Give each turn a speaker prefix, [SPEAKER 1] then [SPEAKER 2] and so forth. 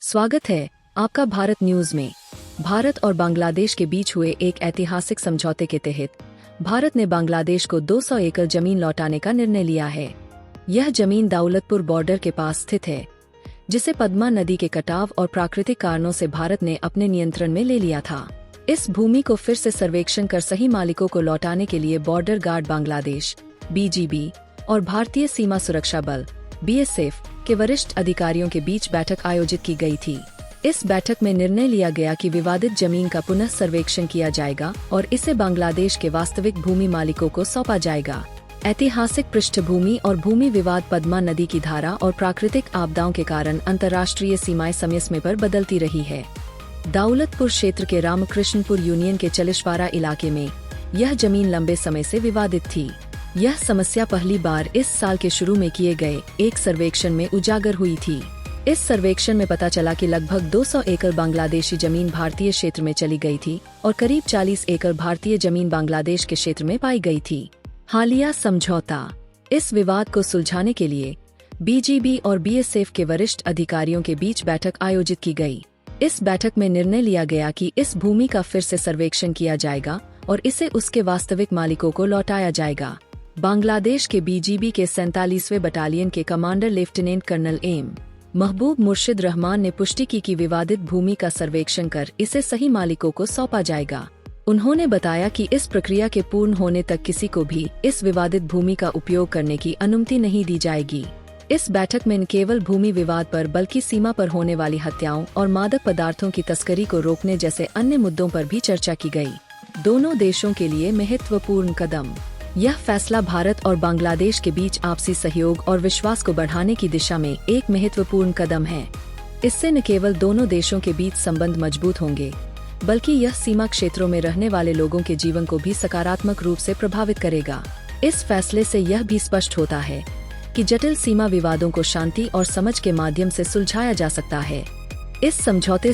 [SPEAKER 1] स्वागत है आपका भारत न्यूज में। भारत और बांग्लादेश के बीच हुए एक ऐतिहासिक समझौते के तहत भारत ने बांग्लादेश को 200 एकड़ जमीन लौटाने का निर्णय लिया है। यह जमीन दौलतपुर बॉर्डर के पास स्थित है, जिसे पद्मा नदी के कटाव और प्राकृतिक कारणों से भारत ने अपने नियंत्रण में ले लिया था। इस भूमि को फिर से सर्वेक्षण कर सही मालिकों को लौटाने के लिए बॉर्डर गार्ड बांग्लादेश (BGB) और भारतीय सीमा सुरक्षा बल (BSF) के वरिष्ठ अधिकारियों के बीच बैठक आयोजित की गई थी। इस बैठक में निर्णय लिया गया कि विवादित जमीन का पुनः सर्वेक्षण किया जाएगा और इसे बांग्लादेश के वास्तविक भूमि मालिकों को सौंपा जाएगा। ऐतिहासिक पृष्ठभूमि और भूमि विवाद पद्मा नदी की धारा और प्राकृतिक आपदाओं के कारण अंतर्राष्ट्रीय सीमाएं समय समय पर बदलती रही है। दौलतपुर क्षेत्र के रामकृष्णपुर यूनियन के चलिशपारा इलाके में यह जमीन लंबे समय से विवादित थी। यह समस्या पहली बार इस साल के शुरू में किए गए एक सर्वेक्षण में उजागर हुई थी। इस सर्वेक्षण में पता चला कि लगभग 200 एकड़ बांग्लादेशी जमीन भारतीय क्षेत्र में चली गई थी और करीब 40 एकड़ भारतीय जमीन बांग्लादेश के क्षेत्र में पाई गई थी। हालिया समझौता। इस विवाद को सुलझाने के लिए BGB और BSF के वरिष्ठ अधिकारियों के बीच बैठक आयोजित की गई। इस बैठक में निर्णय लिया गया कि इस भूमि का फिर से सर्वेक्षण किया जाएगा और इसे उसके वास्तविक मालिकों को लौटाया जाएगा। बांग्लादेश के BGB के 47वें बटालियन के कमांडर लेफ्टिनेंट कर्नल एम महबूब मुर्शिद रहमान ने पुष्टि की कि विवादित भूमि का सर्वेक्षण कर इसे सही मालिकों को सौंपा जाएगा। उन्होंने बताया कि इस प्रक्रिया के पूर्ण होने तक किसी को भी इस विवादित भूमि का उपयोग करने की अनुमति नहीं दी जाएगी। इस बैठक में न केवल भूमि विवाद पर बल्कि सीमा पर होने वाली हत्याओं और मादक पदार्थों की तस्करी को रोकने जैसे अन्य मुद्दों पर भी चर्चा की गई। दोनों देशों के लिए महत्वपूर्ण कदम। यह फैसला भारत और बांग्लादेश के बीच आपसी सहयोग और विश्वास को बढ़ाने की दिशा में एक महत्वपूर्ण कदम है। इससे न केवल दोनों देशों के बीच संबंध मजबूत होंगे, बल्कि यह सीमा क्षेत्रों में रहने वाले लोगों के जीवन को भी सकारात्मक रूप से प्रभावित करेगा। इस फैसले से यह भी स्पष्ट होता है कि जटिल सीमा विवादों को शांति और समझ के माध्यम से सुलझाया जा सकता है। इस समझौते